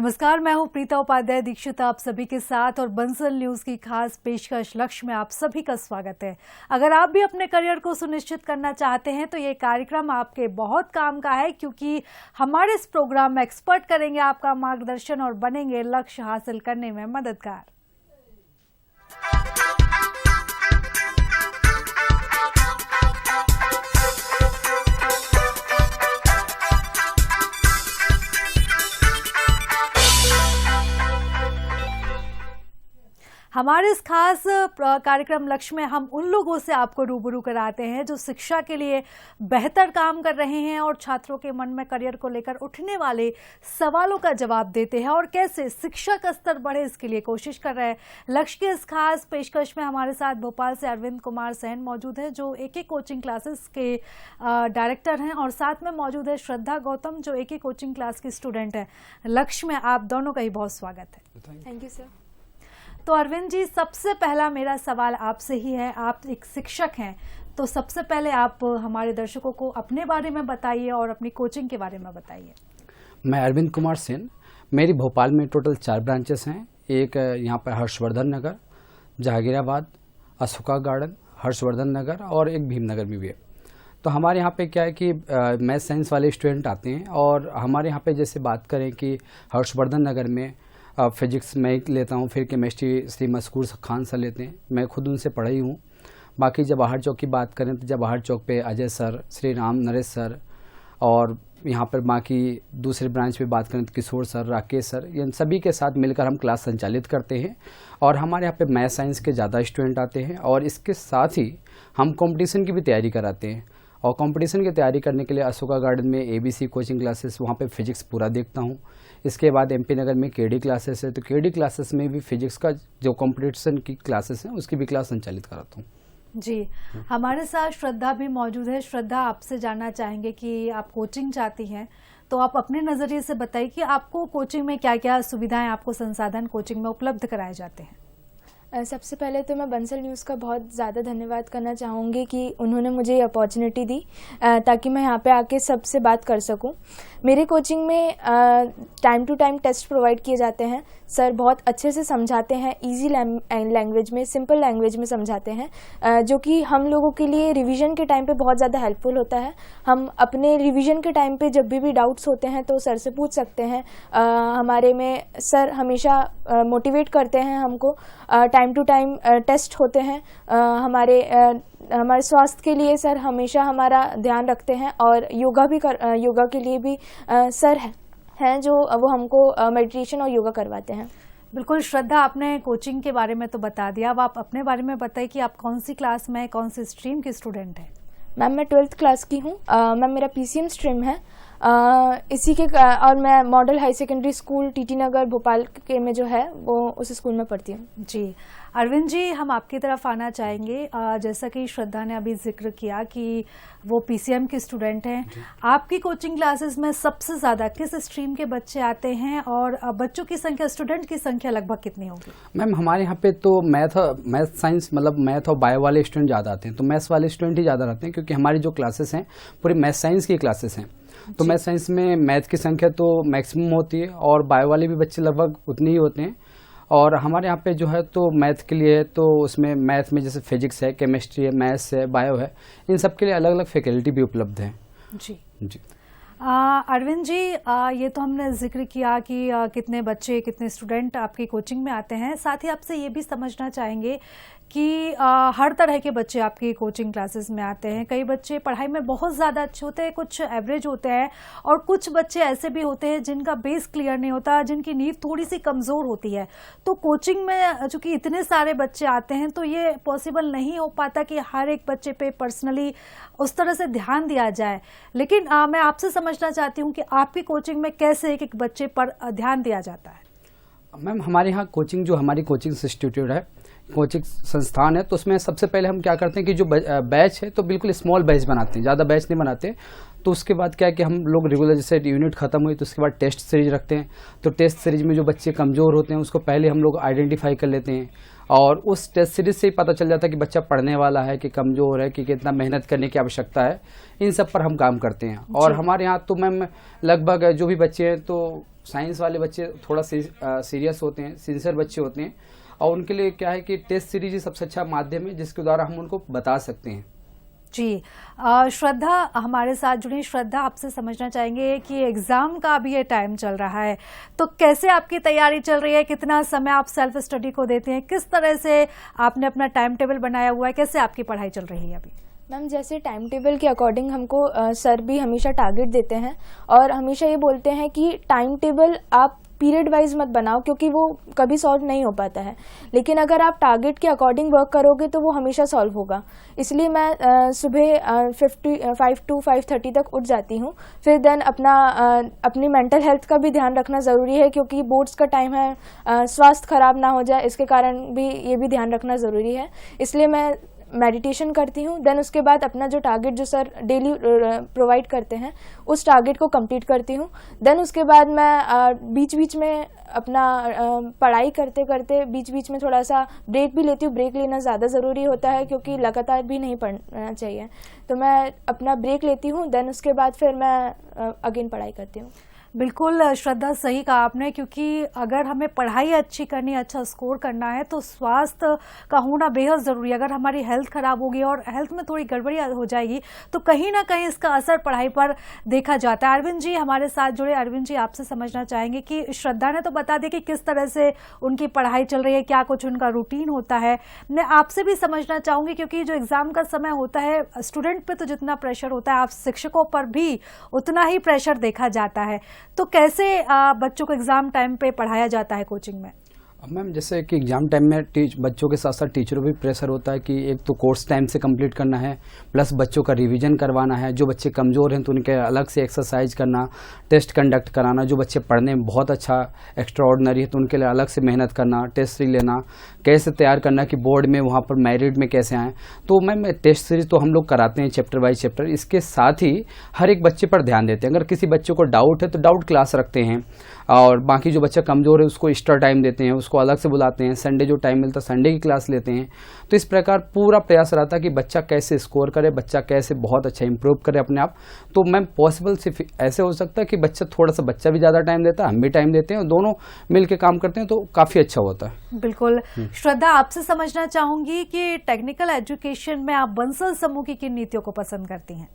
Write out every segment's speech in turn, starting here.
नमस्कार, मैं हूं प्रीता उपाध्याय दीक्षित आप सभी के साथ और बंसल न्यूज की खास पेशकश लक्ष्य में आप सभी का स्वागत है। अगर आप भी अपने करियर को सुनिश्चित करना चाहते हैं तो ये कार्यक्रम आपके बहुत काम का है, क्योंकि हमारे इस प्रोग्राम में एक्सपर्ट करेंगे आपका मार्गदर्शन और बनेंगे लक्ष्य हासिल करने में मददगार। हमारे इस खास कार्यक्रम लक्ष्य में हम उन लोगों से आपको रूबरू कराते हैं जो शिक्षा के लिए बेहतर काम कर रहे हैं और छात्रों के मन में करियर को लेकर उठने वाले सवालों का जवाब देते हैं और कैसे शिक्षा का स्तर बढ़े इसके लिए कोशिश कर रहे हैं। लक्ष्य के इस खास पेशकश में हमारे साथ भोपाल से अरविंद कुमार सेन मौजूद हैं जो एक कोचिंग क्लासेस के डायरेक्टर हैं, और साथ में मौजूद है श्रद्धा गौतम जो एक कोचिंग क्लास की स्टूडेंट है। लक्ष्य में आप दोनों का ही बहुत स्वागत है। Thank you sir. तो अरविंद जी, सबसे पहला मेरा सवाल आपसे ही है। आप एक शिक्षक हैं, तो सबसे पहले आप हमारे दर्शकों को अपने बारे में बताइए और अपनी कोचिंग के बारे में बताइए। मैं अरविंद कुमार सेन, मेरी भोपाल में टोटल 4 ब्रांचेस हैं। एक यहाँ पर हर्षवर्धन नगर, जहांगीराबाद, अशोका गार्डन, हर्षवर्धन नगर और एक भीमनगर में भी है। तो हमारे यहाँ पे क्या है कि मैथ साइंस वाले स्टूडेंट आते हैं, और हमारे यहाँ पे जैसे बात करें कि हर्षवर्धन नगर में फिजिक्स मैं लेता हूँ, फिर केमिस्ट्री श्री मस्कूर खान सर लेते हैं, मैं खुद उनसे पढ़ा ही हूँ। बाकी जवाहर चौक की बात करें तो जवाहर चौक पे अजय सर, श्री राम नरेश सर, और यहाँ पर बाकी दूसरे ब्रांच पे बात करें तो किशोर सर, राकेश सर, इन सभी के साथ मिलकर हम क्लास संचालित करते हैं। और हमारे यहाँ पे मैथ साइंस के ज़्यादा स्टूडेंट आते हैं, और इसके साथ ही हम कॉम्पिटिशन की भी तैयारी कराते हैं। और कंपटीशन की तैयारी करने के लिए अशोका गार्डन में ABC कोचिंग क्लासेस, वहाँ पे फिजिक्स पूरा देखता हूँ। इसके बाद MP नगर में KD क्लासेस है, तो KD क्लासेस में भी फिजिक्स का जो कंपटीशन की क्लासेस हैं उसकी भी क्लास संचालित कराता हूँ। जी, हमारे साथ श्रद्धा भी मौजूद है। श्रद्धा, आपसे जानना चाहेंगे कि आप कोचिंग चाहती हैं, तो आप अपने नज़रिए से बताइए कि आपको कोचिंग में क्या क्या सुविधाएं, आपको संसाधन कोचिंग में उपलब्ध कराए जाते हैं। सबसे पहले तो मैं बंसल न्यूज़ का बहुत ज़्यादा धन्यवाद करना चाहूँगी कि उन्होंने मुझे ये अपॉर्चुनिटी दी ताकि मैं यहाँ पे आके सबसे बात कर सकूँ। मेरे कोचिंग में time to time test provide किए जाते हैं। सर बहुत अच्छे से समझाते हैं, इजी लैंग्वेज में, सिंपल लैंग्वेज में समझाते हैं, जो कि हम लोगों के लिए रिवीजन के टाइम पे बहुत ज़्यादा हेल्पफुल होता है। हम अपने रिवीजन के टाइम पे जब भी डाउट्स होते हैं तो सर से पूछ सकते हैं। हमारे में सर हमेशा मोटिवेट करते हैं हमको। टाइम टू टाइम टेस्ट होते हैं। हमारे स्वास्थ्य के लिए सर हमेशा हमारा ध्यान रखते हैं, और योगा के लिए भी सर हैं जो वो हमको मेडिटेशन और योगा करवाते हैं। बिल्कुल श्रद्धा, आपने कोचिंग के बारे में तो बता दिया, अब आप अपने बारे में बताइए कि आप कौन सी क्लास में, कौन सी स्ट्रीम की स्टूडेंट हैं। मैम मैं 12th क्लास की हूँ। मैम मेरा PCM स्ट्रीम है। इसी के और मैं model high secondary school TT Nagar Bhopal के में जो है वो उस स्कूल में पढ़ती हूँ। जी, अरविंद जी, हम आपकी तरफ आना चाहेंगे। जैसा कि श्रद्धा ने अभी जिक्र किया कि वो PCM की स्टूडेंट हैं, आपकी कोचिंग क्लासेस में सबसे ज़्यादा किस स्ट्रीम के बच्चे आते हैं और बच्चों की संख्या, स्टूडेंट की संख्या लगभग कितनी होगी? मैम हमारे यहाँ पे तो मैथ साइंस मतलब मैथ और बायो वाले स्टूडेंट ज़्यादा आते हैं, तो मैथ्स वाले स्टूडेंट ही ज़्यादा रहते हैं, क्योंकि हमारी जो क्लासेस हैं पूरी मैथ साइंस की क्लासेस हैं। तो मैथ साइंस में मैथ की संख्या तो मैक्सिमम होती है, और बायो वाले भी बच्चे लगभग उतने ही होते हैं। और हमारे यहाँ पे जो है तो मैथ के लिए तो उसमें मैथ में जैसे फिजिक्स है, केमिस्ट्री है, मैथ्स है, बायो है, इन सब के लिए अलग अलग फैकल्टी भी उपलब्ध है। जी जी। अरविंद जी, ये तो हमने जिक्र किया कि कितने बच्चे, कितने स्टूडेंट आपकी कोचिंग में आते हैं। साथ ही आपसे ये भी समझना चाहेंगे कि हर तरह के बच्चे आपकी कोचिंग क्लासेस में आते हैं। कई बच्चे पढ़ाई में बहुत ज़्यादा अच्छे होते हैं, कुछ एवरेज होते हैं, और कुछ बच्चे ऐसे भी होते हैं जिनका बेस क्लियर नहीं होता, जिनकी नींव थोड़ी सी कमज़ोर होती है। तो कोचिंग में चूँकि इतने सारे बच्चे आते हैं तो ये पॉसिबल नहीं हो पाता कि हर एक बच्चे पे पर्सनली उस तरह से ध्यान दिया जाए। लेकिन मैं आपसे समझना चाहती हूँ कि आपकी कोचिंग में कैसे एक एक बच्चे पर ध्यान दिया जाता है। मैम हमारे यहाँ कोचिंग, जो हमारी कोचिंग इंस्टीट्यूट है, कोचिंग संस्थान है, तो उसमें सबसे पहले हम क्या करते हैं कि जो बैच है तो बिल्कुल स्मॉल बैच बनाते हैं, ज़्यादा बैच नहीं बनाते। तो उसके बाद क्या है कि हम लोग रेगुलर, जैसे यूनिट खत्म हुई तो उसके बाद टेस्ट सीरीज रखते हैं। तो टेस्ट सीरीज में जो बच्चे कमज़ोर होते हैं उसको पहले हम लोग आइडेंटिफाई कर लेते हैं, और उस टेस्ट सीरीज से ही पता चल जाता है कि बच्चा पढ़ने वाला है कि कमज़ोर है, कि कितना मेहनत करने की आवश्यकता है। इन सब पर हम काम करते हैं। और हमारे यहाँ तो मैम लगभग जो भी बच्चे हैं तो साइंस वाले बच्चे थोड़ा सीरियस होते हैं, सिंसियर बच्चे होते हैं, और उनके लिए क्या है कि टेस्ट सीरीज ही सबसे अच्छा माध्यम है जिसके द्वारा हम उनको बता सकते हैं। जी, श्रद्धा हमारे साथ जुड़ी। श्रद्धा, आपसे समझना चाहेंगे कि एग्जाम का अभी ये टाइम चल रहा है, तो कैसे आपकी तैयारी चल रही है, कितना समय आप सेल्फ स्टडी को देते हैं, किस तरह से आपने अपना टाइम टेबल बनाया हुआ है, कैसे आपकी पढ़ाई चल रही है अभी? मैम, जैसे टाइम टेबल के अकॉर्डिंग हमको सर भी हमेशा टारगेट देते हैं और हमेशा ये बोलते हैं कि टाइम टेबल आप पीरियड वाइज मत बनाओ क्योंकि वो कभी सॉल्व नहीं हो पाता है, लेकिन अगर आप टारगेट के अकॉर्डिंग वर्क करोगे तो वो हमेशा सॉल्व होगा। इसलिए मैं सुबह 5 to 5:30 तक उठ जाती हूँ। फिर देन अपनी मेंटल हेल्थ का भी ध्यान रखना ज़रूरी है क्योंकि बोर्ड्स का टाइम है, स्वास्थ्य खराब ना हो जाए, इसके कारण भी ये भी ध्यान रखना ज़रूरी है। इसलिए मैं मेडिटेशन करती हूँ। देन उसके बाद अपना जो टारगेट जो सर डेली प्रोवाइड करते हैं उस टारगेट को कंप्लीट करती हूँ। देन उसके बाद मैं बीच बीच में अपना पढ़ाई करते करते बीच बीच में थोड़ा सा ब्रेक भी लेती हूँ। ब्रेक लेना ज़्यादा ज़रूरी होता है क्योंकि लगातार भी नहीं पढ़ना चाहिए, तो मैं अपना ब्रेक लेती हूँ। देन उसके बाद फिर मैं अगेन पढ़ाई करती हूँ। बिल्कुल श्रद्धा, सही कहा आपने, क्योंकि अगर हमें पढ़ाई अच्छी करनी है, अच्छा स्कोर करना है तो स्वास्थ्य का होना बेहद ज़रूरी है। अगर हमारी हेल्थ ख़राब होगी और हेल्थ में थोड़ी गड़बड़ी हो जाएगी तो कहीं ना कहीं इसका असर पढ़ाई पर देखा जाता है। अरविंद जी हमारे साथ जुड़े। अरविंद जी, आपसे समझना चाहेंगे कि श्रद्धा ने तो बता दिया कि किस तरह से उनकी पढ़ाई चल रही है, क्या कुछ उनका रूटीन होता है। मैं आपसे भी समझना चाहूँगी क्योंकि जो एग्ज़ाम का समय होता है, स्टूडेंट पर तो जितना प्रेशर होता है, आप शिक्षकों पर भी उतना ही प्रेशर देखा जाता है, तो कैसे बच्चों को एग्जाम टाइम पे पढ़ाया जाता है कोचिंग में? मैम, जैसे कि एग्जाम टाइम में बच्चों के साथ साथ टीचरों भी प्रेशर होता है कि एक तो कोर्स टाइम से कंप्लीट करना है, प्लस बच्चों का रिवीजन करवाना है। जो बच्चे कमज़ोर हैं तो उनके अलग से एक्सरसाइज करना, टेस्ट कंडक्ट कराना। जो बच्चे पढ़ने में बहुत अच्छा एक्स्ट्रा ऑर्डिनरी है तो उनके लिए अलग से मेहनत करना, टेस्ट सीरीज लेना, कैसे तैयार करना कि बोर्ड में वहाँ पर मेरिट में कैसे आएँ। तो मैम, टेस्ट सीरीज तो हम लोग कराते हैं चैप्टर बाई चैप्टर। इसके साथ ही हर एक बच्चे पर ध्यान देते हैं। अगर किसी बच्चे को डाउट है तो डाउट क्लास रखते हैं, और बाकी जो बच्चा कमज़ोर है उसको एक्स्ट्रा टाइम देते हैं, उसको अलग से बुलाते हैं। संडे जो टाइम मिलता है संडे की क्लास लेते हैं। तो इस प्रकार पूरा प्रयास रहता है कि बच्चा कैसे स्कोर करे, बच्चा कैसे बहुत अच्छा इंप्रूव करे अपने आप। तो मैम, पॉसिबल सिर्फ ऐसे हो सकता है कि बच्चा भी ज़्यादा टाइम देता है, हम भी टाइम देते हैं, और दोनों मिल के काम करते हैं तो काफ़ी अच्छा होता है। बिल्कुल। श्रद्धा, आपसे समझना चाहूँगी कि टेक्निकल एजुकेशन में आप बंसल समूह की किन नीतियों को पसंद करती हैं?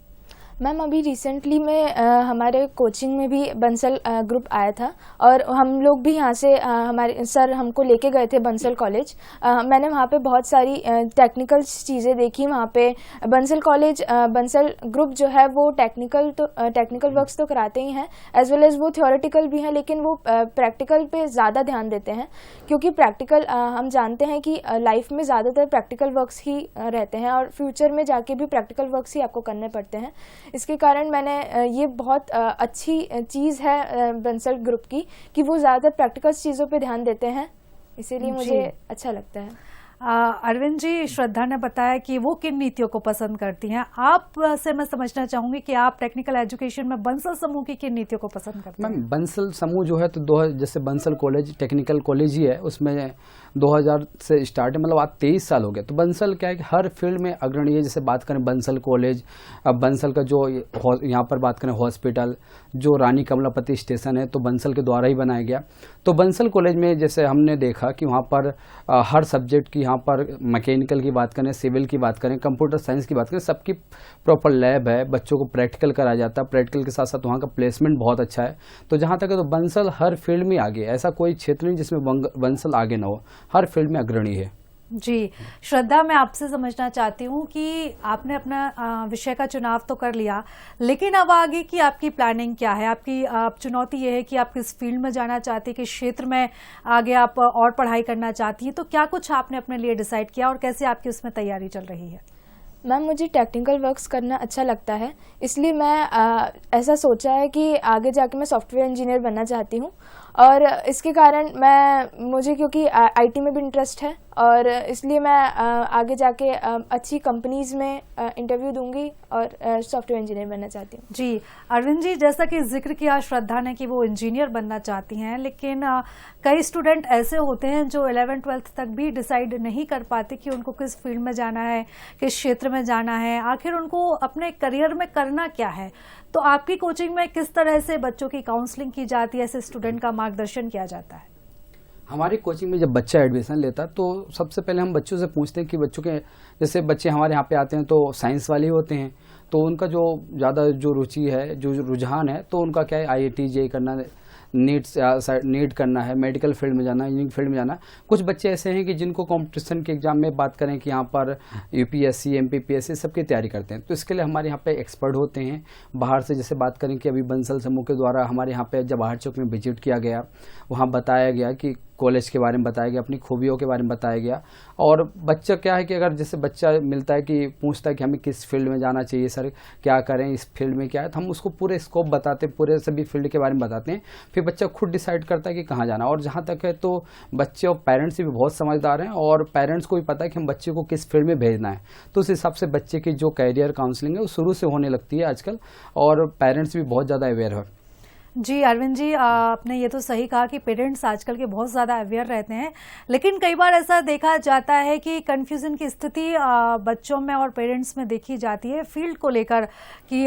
मैम, अभी रिसेंटली में हमारे कोचिंग में भी बंसल ग्रुप आया था और हम लोग भी यहाँ से हमारे सर हमको लेके गए थे बंसल कॉलेज। मैंने वहाँ पे बहुत सारी टेक्निकल चीज़ें देखी। वहाँ पे बंसल कॉलेज बंसल ग्रुप जो है वो टेक्निकल वर्क्स तो कराते ही हैं, एज वेल एज वो थ्योरेटिकल भी हैं, लेकिन वो प्रैक्टिकल पे ज़्यादा ध्यान देते हैं क्योंकि प्रैक्टिकल हम जानते हैं कि लाइफ में ज़्यादातर प्रैक्टिकल वर्क्स ही रहते हैं और फ्यूचर में जाके भी प्रैक्टिकल वर्क्स ही आपको करने पड़ते हैं। इसके कारण मैंने ये बहुत अच्छी चीज़ है बंसल ग्रुप की कि वो ज़्यादातर प्रैक्टिकल चीज़ों पे ध्यान देते हैं, इसीलिए मुझे अच्छा लगता है। अरविंद जी, श्रद्धा ने बताया कि वो किन नीतियों को पसंद करती हैं। आप से मैं समझना चाहूंगी कि आप टेक्निकल एजुकेशन में बंसल समूह की किन नीतियों को पसंद करते हैं? मैम, बंसल समूह जो है तो जैसे बंसल कॉलेज टेक्निकल कॉलेज ही है, उसमें 2000 से स्टार्ट है, मतलब आज 23 साल हो गए। तो बंसल क्या है कि हर फील्ड में अग्रणी है। जैसे बात करें बंसल कॉलेज, अब बंसल का जो यहाँ पर बात करें हॉस्पिटल, जो रानी कमलापति स्टेशन है तो बंसल के द्वारा ही बनाया गया। तो बंसल कॉलेज में जैसे हमने देखा कि वहाँ पर हर सब्जेक्ट की, यहाँ पर मैकेनिकल की बात करें, सिविल की बात करें, कंप्यूटर साइंस की बात करें, सबकी प्रॉपर लैब है। बच्चों को प्रैक्टिकल कराया जाता है, प्रैक्टिकल के साथ साथ वहाँ का प्लेसमेंट बहुत अच्छा है। तो जहाँ तक है तो बंसल हर फील्ड में आगे, ऐसा कोई क्षेत्र नहीं जिसमें बंसल आगे ना हो, हर फील्ड में अग्रणी है। जी, श्रद्धा, मैं आपसे समझना चाहती हूँ कि आपने अपना विषय का चुनाव तो कर लिया, लेकिन अब आगे की आपकी प्लानिंग क्या है? आपकी चुनौती ये है कि आप किस फील्ड में जाना चाहती है, किस क्षेत्र में आगे आप और पढ़ाई करना चाहती हैं, तो क्या कुछ आपने अपने लिए डिसाइड किया और कैसे आपकी उसमें तैयारी चल रही है? मैम, मुझे टेक्निकल वर्क्स करना अच्छा लगता है, इसलिए मैं ऐसा सोचा है कि आगे जाके मैं सॉफ्टवेयर इंजीनियर बनना चाहती हूँ। और इसके कारण मुझे क्योंकि आईटी में भी इंटरेस्ट है और इसलिए मैं आगे जाके अच्छी कंपनीज में इंटरव्यू दूंगी और सॉफ्टवेयर इंजीनियर बनना चाहती हूँ। जी, अरविंद जी, जैसा कि जिक्र किया श्रद्धा ने कि वो इंजीनियर बनना चाहती हैं, लेकिन कई स्टूडेंट ऐसे होते हैं जो 11th-12th तक भी डिसाइड नहीं कर पाते कि उनको किस फील्ड में जाना है, किस क्षेत्र में जाना है, आखिर उनको अपने करियर में करना क्या है। तो आपकी कोचिंग में किस तरह से बच्चों की काउंसलिंग की जाती है, ऐसे स्टूडेंट का मार्गदर्शन किया जाता है? हमारी कोचिंग में जब बच्चा एडमिशन लेता है तो सबसे पहले हम बच्चों से पूछते हैं कि बच्चों के, जैसे बच्चे हमारे यहाँ पे आते हैं तो साइंस वाले होते हैं, तो उनका जो ज़्यादा जो रुचि है, जो रुझान है, तो उनका क्या है, IIT JEE करना, नीट करना है, मेडिकल फील्ड में जाना, इंजीनियरिंग फील्ड में जाना। कुछ बच्चे ऐसे हैं कि जिनको कंपटीशन के एग्जाम में बात करें कि यहाँ पर UPSC MPPSC सबकी तैयारी करते हैं, तो इसके लिए हमारे यहाँ पे एक्सपर्ट होते हैं बाहर से। जैसे बात करें कि अभी बंसल समूह के द्वारा हमारे यहाँ पे जवाहर चौक में विजिट किया गया, वहाँ बताया गया कि कॉलेज के बारे में बताया गया, अपनी खूबियों के बारे में बताया गया। और बच्चा क्या है कि अगर जैसे बच्चा मिलता है कि पूछता है कि हमें किस फील्ड में जाना चाहिए सर, क्या करें, इस फील्ड में क्या है, तो हम उसको पूरे स्कोप बताते हैं, पूरे सभी फील्ड के बारे में बताते हैं। फिर बच्चा खुद डिसाइड करता है कि कहाँ जाना। और जहाँ तक है तो बच्चे और पेरेंट्स भी बहुत समझदार हैं, और पेरेंट्स को भी पता है कि हम बच्चे को किस फील्ड में भेजना है, तो उस हिसाब से बच्चे की जो कैरियर काउंसलिंग है वो शुरू से होने लगती है आजकल, और पेरेंट्स भी बहुत ज़्यादा अवेयर है। जी अरविंद जी, आपने ये तो सही कहा कि पेरेंट्स आजकल के बहुत ज़्यादा अवेयर रहते हैं, लेकिन कई बार ऐसा देखा जाता है कि कंफ्यूजन की स्थिति बच्चों में और पेरेंट्स में देखी जाती है फील्ड को लेकर, कि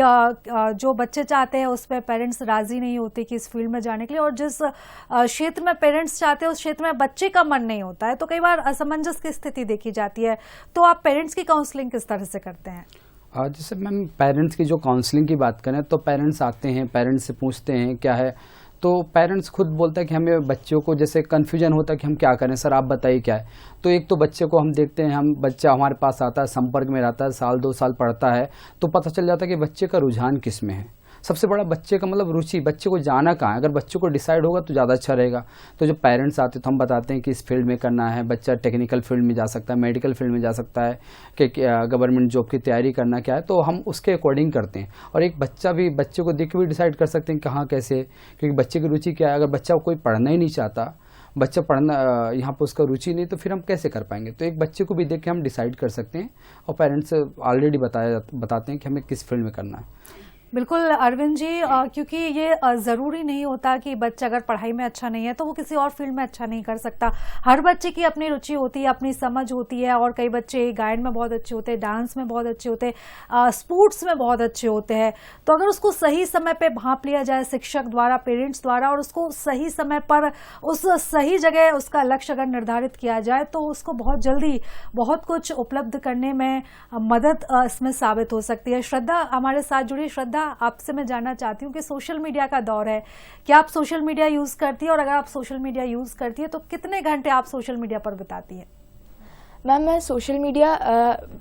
जो बच्चे चाहते हैं उस पर पेरेंट्स राज़ी नहीं होते कि इस फील्ड में जाने के लिए, और जिस क्षेत्र में पेरेंट्स चाहते हैं उस क्षेत्र में बच्चे का मन नहीं होता है, तो कई बार असमंजस की स्थिति देखी जाती है। तो आप पेरेंट्स की काउंसलिंग किस तरह से करते हैं? जैसे मैम पेरेंट्स की जो काउंसलिंग की बात करें तो पेरेंट्स आते हैं, पेरेंट्स से पूछते हैं क्या है, तो पेरेंट्स खुद बोलता है कि हमें बच्चों को जैसे कन्फ्यूजन होता है कि हम क्या करें सर, आप बताइए क्या है। तो एक तो बच्चे को हम देखते हैं, हम बच्चा हमारे पास आता है, संपर्क में रहता है, साल 2 साल पढ़ता है, तो पता चल जाता है कि बच्चे का रुझान किस में है। सबसे बड़ा बच्चे का मतलब रुचि, बच्चे को जाना कहाँ है। अगर बच्चे को डिसाइड होगा तो ज़्यादा अच्छा रहेगा। तो जो पेरेंट्स आते हैं तो हम बताते हैं कि इस फील्ड में करना है, बच्चा टेक्निकल फील्ड में जा सकता है, मेडिकल फील्ड में जा सकता है, कि गवर्नमेंट जॉब की तैयारी करना क्या है, तो हम उसके अकॉर्डिंग करते हैं। और एक बच्चे को देख के भी डिसाइड कर सकते हैं कहाँ कैसे, क्योंकि बच्चे की रुचि क्या है। अगर बच्चा कोई पढ़ना ही नहीं चाहता, बच्चा पढ़ना यहाँ पर उसका रुचि नहीं, तो फिर हम कैसे कर पाएंगे। तो एक बच्चे को भी देख के हम डिसाइड कर सकते हैं, और पेरेंट्स ऑलरेडी बताते हैं कि हमें किस फील्ड में करना है। बिल्कुल अरविंद जी, क्योंकि ये ज़रूरी नहीं होता कि बच्चा अगर पढ़ाई में अच्छा नहीं है तो वो किसी और फील्ड में अच्छा नहीं कर सकता। हर बच्चे की अपनी रुचि होती है, अपनी समझ होती है, और कई बच्चे गायन में बहुत अच्छे होते हैं, डांस में बहुत अच्छे होते हैं, स्पोर्ट्स में बहुत अच्छे होते हैं। तो अगर उसको सही समय पे भांप लिया जाए शिक्षक द्वारा, पेरेंट्स द्वारा, और उसको सही समय पर उस सही जगह उसका लक्ष्य अगर निर्धारित किया जाए, तो उसको बहुत जल्दी बहुत कुछ उपलब्ध करने में मदद इसमें साबित हो सकती है। श्रद्धा हमारे साथ जुड़ी। श्रद्धा, आपसे मैं जानना चाहती हूँ कि सोशल मीडिया का दौर है, क्या आप सोशल मीडिया यूज करती है, और अगर आप सोशल मीडिया यूज करती है तो कितने घंटे आप सोशल मीडिया पर बिताती है? मैम, मैं सोशल मीडिया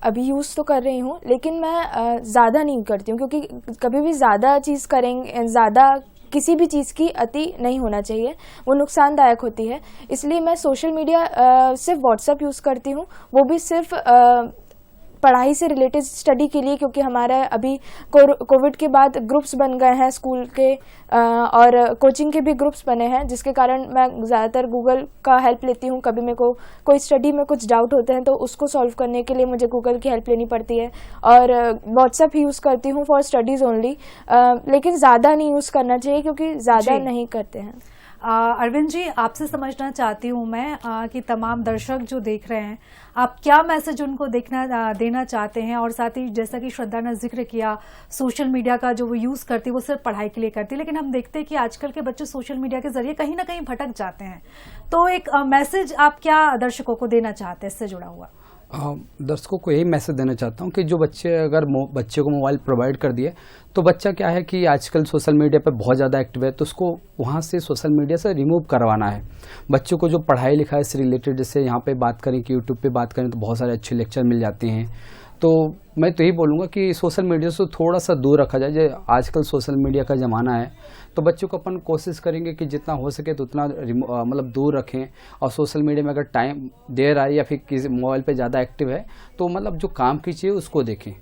अभी यूज़ तो कर रही हूँ, लेकिन मैं ज़्यादा नहीं करती हूँ, क्योंकि कभी भी ज़्यादा चीज़ करेंगे, ज़्यादा किसी भी चीज़ की अति नहीं होना चाहिए, वो नुकसानदायक होती है। इसलिए मैं सोशल मीडिया सिर्फ व्हाट्सएप यूज़ करती हूँ, वो भी सिर्फ पढ़ाई से रिलेटेड स्टडी के लिए, क्योंकि हमारा अभी कोविड के बाद ग्रुप्स बन गए हैं स्कूल के, और कोचिंग के भी ग्रुप्स बने हैं, जिसके कारण मैं ज़्यादातर गूगल का हेल्प लेती हूँ। कभी मेरे को कोई स्टडी में कुछ डाउट होते हैं तो उसको सॉल्व करने के लिए मुझे गूगल की हेल्प लेनी पड़ती है, और व्हाट्सएप ही यूज़ करती हूँ फॉर स्टडीज़ ओनली, लेकिन ज़्यादा नहीं यूज़ करना चाहिए, क्योंकि ज़्यादा नहीं करते हैं। अरविंद जी, आपसे समझना चाहती हूँ मैं कि तमाम दर्शक जो देख रहे हैं, आप क्या मैसेज उनको देना चाहते हैं, और साथ ही जैसा कि श्रद्धा ने जिक्र किया, सोशल मीडिया का जो वो यूज़ करती है वो सिर्फ पढ़ाई के लिए करती है, लेकिन हम देखते हैं कि आजकल के बच्चे सोशल मीडिया के जरिए कहीं ना कहीं भटक जाते हैं। तो एक मैसेज आप क्या दर्शकों को देना चाहते हैं इससे जुड़ा हुआ? दर्शकों को यही मैसेज देना चाहता हूँ कि जो बच्चे अगर बच्चे को मोबाइल प्रोवाइड कर दिए, तो बच्चा क्या है कि आजकल सोशल मीडिया पर बहुत ज़्यादा एक्टिव है, तो उसको वहाँ से सोशल मीडिया से रिमूव करवाना है। बच्चों को जो पढ़ाई लिखाई से रिलेटेड, जैसे यहाँ पे बात करें कि यूट्यूब पे बात करें तो बहुत सारे अच्छे लेक्चर मिल जाते हैं, तो मैं तो यही बोलूँगा कि सोशल मीडिया से थोड़ा सा दूर रखा जाए। जो आजकल सोशल मीडिया का ज़माना है, तो बच्चों को अपन कोशिश करेंगे कि जितना हो सके तो उतना मतलब दूर रखें। और सोशल मीडिया में अगर टाइम दे रहा है या फिर किसी मोबाइल पे ज़्यादा एक्टिव है, तो मतलब जो काम की चीज़ उसको देखें।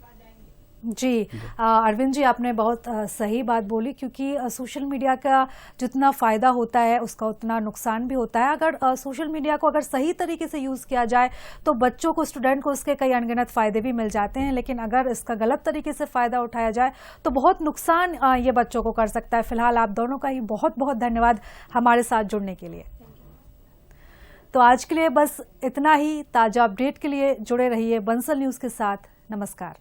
जी अरविंद जी, आपने बहुत सही बात बोली, क्योंकि सोशल मीडिया का जितना फ़ायदा होता है उसका उतना नुकसान भी होता है। अगर सोशल मीडिया को अगर सही तरीके से यूज़ किया जाए तो बच्चों को, स्टूडेंट को उसके कई अनगिनत फ़ायदे भी मिल जाते हैं, लेकिन अगर इसका गलत तरीके से फ़ायदा उठाया जाए तो बहुत नुकसान ये बच्चों को कर सकता है। फिलहाल आप दोनों का ही बहुत बहुत धन्यवाद हमारे साथ जुड़ने के लिए। तो आज के लिए बस इतना ही। ताज़ा अपडेट के लिए जुड़े रहिए बंसल न्यूज़ के साथ। नमस्कार।